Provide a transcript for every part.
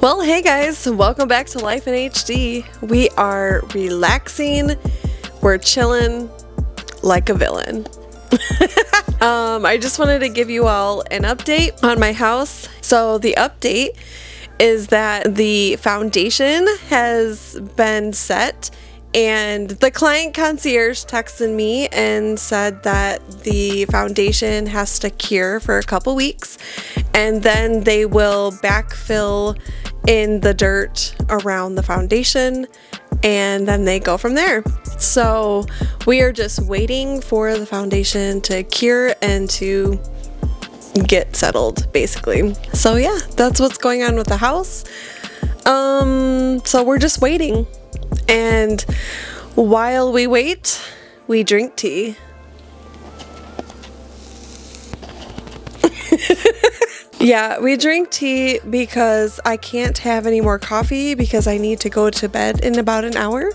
Well, hey guys, welcome back to Life in HD. We are relaxing, we're chilling like a villain. I just wanted to give you all an update on my house. So the update is that the foundation has been set, and the client concierge texted me and said that the foundation has to cure for a couple weeks, and then they will backfill in the dirt around the foundation, and then they go from there. So we are just waiting for the foundation to cure and to get settled, basically. So yeah, that's what's going on with the house. So we're just waiting, and while we wait, we drink tea. Yeah, we drink tea because I can't have any more coffee because I need to go to bed in about an hour.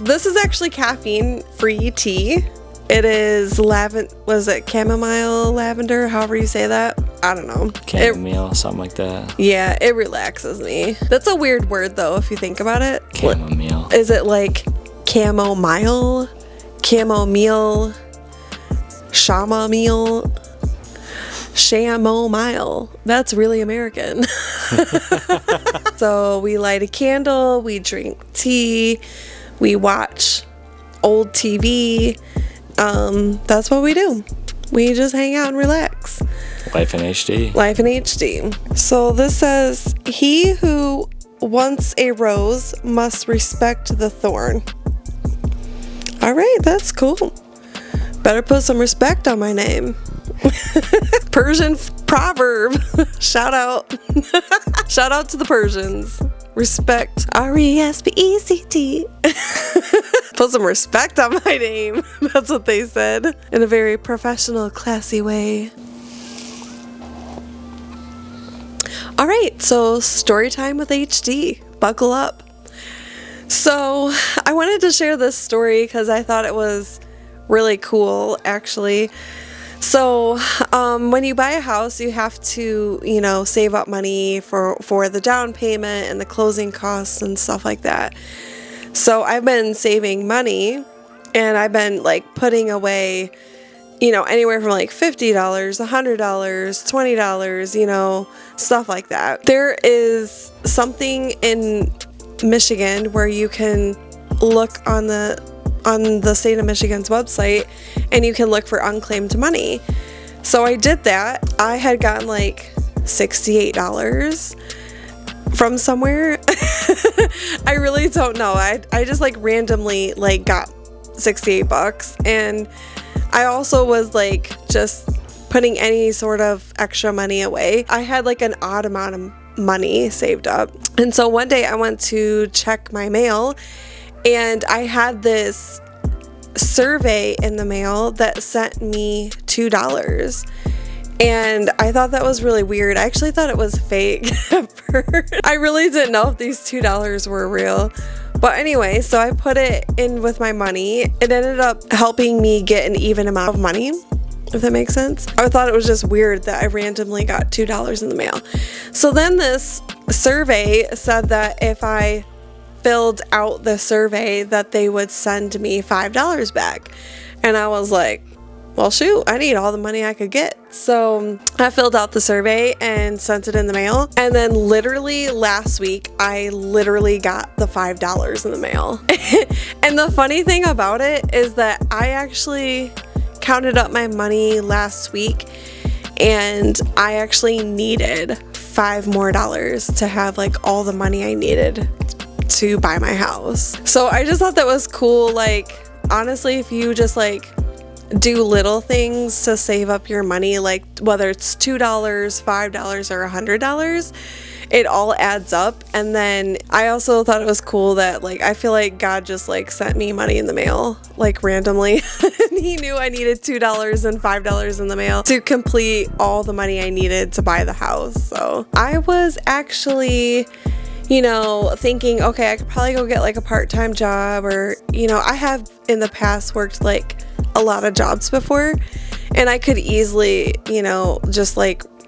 This is actually caffeine-free tea. It is chamomile, lavender, however you say that. I don't know. Chamomile, something like that. Yeah, it relaxes me. That's a weird word though, if you think about it. Chamomile. Is it like chamomile, chamomile, chamomile? Chamomile. That's really American. So we light a candle, we drink tea, we watch old TV. That's what we do. We just hang out and relax. Life in HD. Life in HD. So this says, he who wants a rose must respect the thorn. All right, that's cool. Better put some respect on my name. Persian proverb. Shout out. Shout out to the Persians. Respect. R-E-S-P-E-C-T. Put some respect on my name. That's what they said. In a very professional, classy way. Alright, so story time with HD. Buckle up. So I wanted to share this story because I thought it was really cool, actually. So when you buy a house, you have to, save up money for the down payment and the closing costs and stuff like that. So I've been saving money, and I've been putting away, anywhere from $50, $100, $20, stuff like that. There is something in Michigan where you can look on the state of Michigan's website, and you can look for unclaimed money. So I did that. I had gotten $68 from somewhere. I really don't know. I just randomly got $68, and I also was just putting any sort of extra money away. I had an odd amount of money saved up. And so one day I went to check my mail, and I had this survey in the mail that sent me $2. And I thought that was really weird. I actually thought it was fake at first. I really didn't know if these $2 were real. But anyway, so I put it in with my money. It ended up helping me get an even amount of money, if that makes sense. I thought it was just weird that I randomly got $2 in the mail. So then this survey said that if I filled out the survey that they would send me $5 back. And I was like, well, shoot, I need all the money I could get. So I filled out the survey and sent it in the mail. And then literally last week, I literally got the $5 in the mail. And the funny thing about it is that I actually counted up my money last week, and I actually needed $5 more to have all the money I needed to buy my house. So I just thought that was cool. Honestly, if you just do little things to save up your money, whether it's $2, $5, or $100, it all adds up. And then I also thought it was cool that I feel like God just sent me money in the mail randomly. And he knew I needed $2 and $5 in the mail to complete all the money I needed to buy the house. So I was actually thinking, okay, I could probably go get a part-time job, or I have in the past worked a lot of jobs before, and I could easily just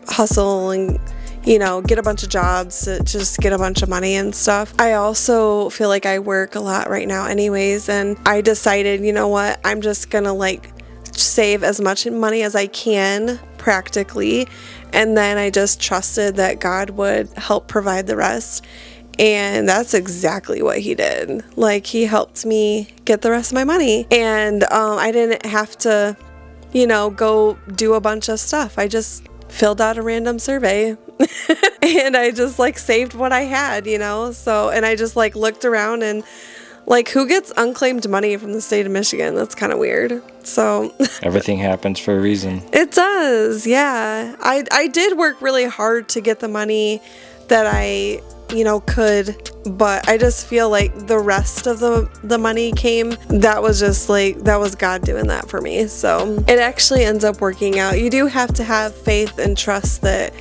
hustle and get a bunch of jobs to just get a bunch of money and stuff. I also feel like I work a lot right now anyways, and I decided, you know what, I'm just gonna like save as much money as I can practically, and then I just trusted that God would help provide the rest. And that's exactly what he did. Like, he helped me get the rest of my money, and I didn't have to go do a bunch of stuff. I just filled out a random survey and I just like saved what I had, so, and I just like looked around and like, who gets unclaimed money from the state of Michigan? That's kind of weird. So everything happens for a reason. It does. Yeah. I did work really hard to get the money that I could, but I just feel like the rest of the money came, that was just like, that was God doing that for me. So it actually ends up working out. You do have to have faith and trust that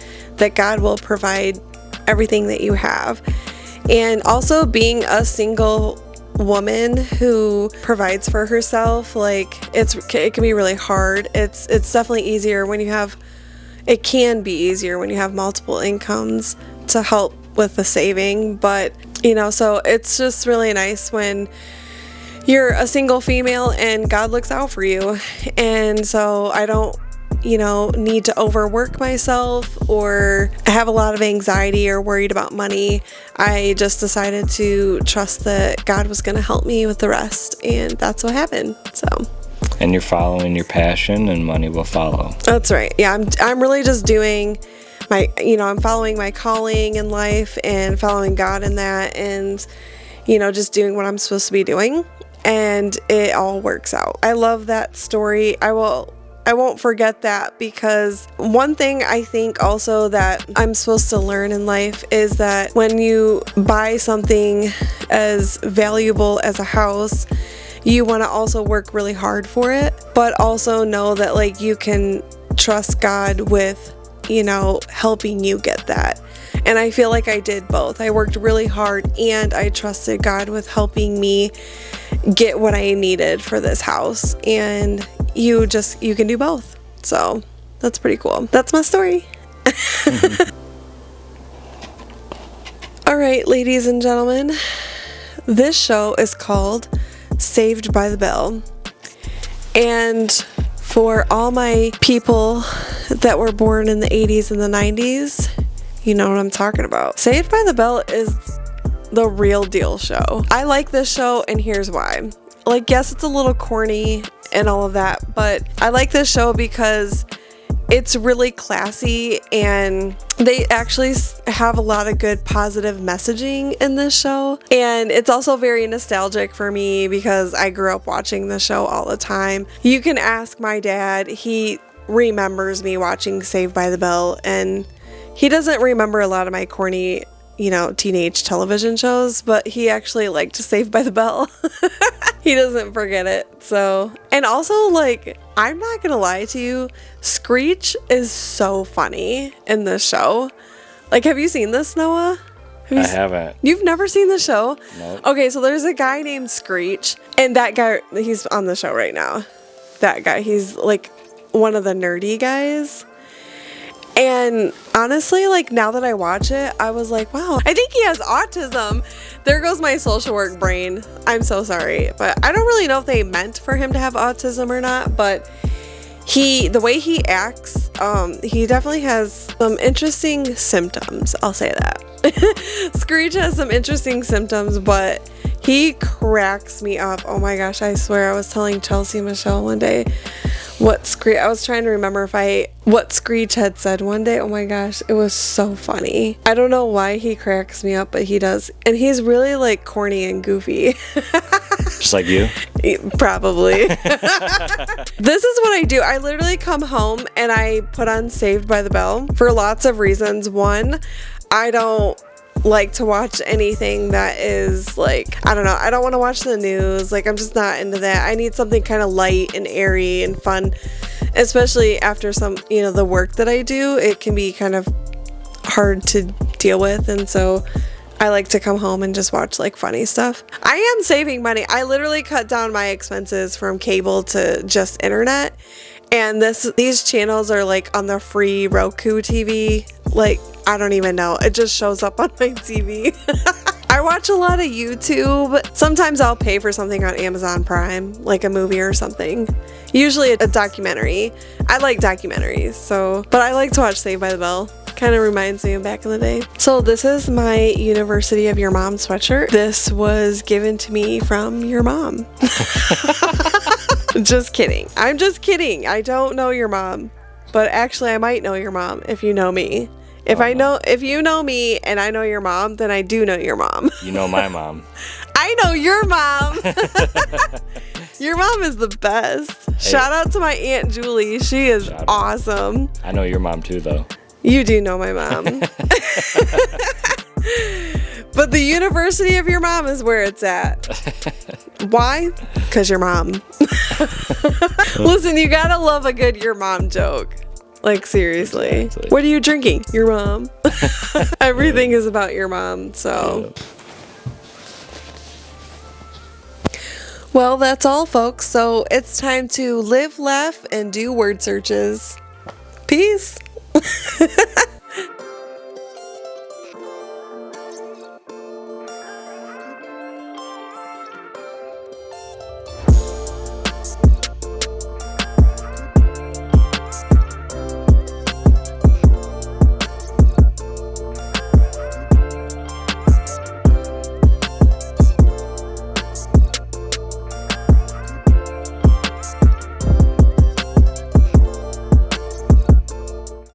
God will provide everything that you have. And also, being a single woman who provides for herself, like, it can be really hard. It's definitely easier when you have, it can be easier when you have multiple incomes to help with the saving, but so it's just really nice when you're a single female and God looks out for you. And so I don't need to overwork myself or have a lot of anxiety or worried about money. I just decided to trust that God was going to help me with the rest, and that's what happened. So, and you're following your passion, and money will follow. That's right. Yeah, I'm really just doing my, I'm following my calling in life and following God in that, and just doing what I'm supposed to be doing, and it all works out. I love that story. I won't forget that, because one thing I think also that I'm supposed to learn in life is that when you buy something as valuable as a house, you want to also work really hard for it, but also know that like you can trust God with helping you get that. And I feel like I did both. I worked really hard and I trusted God with helping me get what I needed for this house. And you can do both. So that's pretty cool. That's my story. All right, ladies and gentlemen, this show is called Saved by the Bell. And for all my people that were born in the 80s and the 90s, you know what I'm talking about. Saved by the Bell is the real deal show. I like this show, and here's why. Like, yes, it's a little corny and all of that, but I like this show because it's really classy, and they actually have a lot of good positive messaging in this show. And it's also very nostalgic for me because I grew up watching the show all the time. You can ask my dad. He remembers me watching Saved by the Bell, and he doesn't remember a lot of my corny, teenage television shows, but he actually liked Saved by the Bell. He doesn't forget it. So, and also, like, I'm not gonna lie to you, Screech is so funny in this show. Like, have you seen this, Noah? I haven't. You've never seen the show? Nope. Okay, so there's a guy named Screech, and that guy, he's on the show right now. That guy, he's like one of the nerdy guys. And honestly, like, now that I watch it, I was like, wow, I think he has autism. There goes my social work brain. I'm so sorry. But I don't really know if they meant for him to have autism or not. But the way he acts, he definitely has some interesting symptoms. I'll say that. Screech has some interesting symptoms, but he cracks me up. Oh my gosh, I swear, I was telling Chelsea Michelle one day I was trying to remember what Screech had said one day. Oh my gosh, it was so funny. I don't know why he cracks me up, but he does. And he's really like corny and goofy. Just like you? Probably. This is what I do. I literally come home and I put on Saved by the Bell for lots of reasons. One, I don't like to watch anything that is like, I don't know, I don't want to watch the news. Like, I'm just not into that. I need something kind of light and airy and fun, especially after some, the work that I do. It can be kind of hard to deal with, and so I like to come home and just watch like funny stuff. I am saving money. I literally cut down my expenses from cable to just internet, and these channels are like on the free Roku TV. Like, I don't even know. It just shows up on my TV. I watch a lot of YouTube. Sometimes I'll pay for something on Amazon Prime, like a movie or something. Usually a documentary. I like documentaries, but I like to watch Saved by the Bell. Kind of reminds me of back in the day. So this is my University of Your Mom sweatshirt. This was given to me from your mom. Just kidding. I'm just kidding. I don't know your mom, but actually I might know your mom if you know me. If you know me and I know your mom, then I do know your mom. You know my mom. I know your mom. Your mom is the best. Hey. Shout out to my Aunt Julie. She is awesome. I know your mom too, though. You do know my mom. But the University of Your Mom is where it's at. Why? Because your mom. Listen, you gotta love a good your mom joke. Like, seriously. Exactly. What are you drinking? Your mom. Everything is about your mom, so. Well, that's all, folks. So it's time to live, laugh, and do word searches. Peace.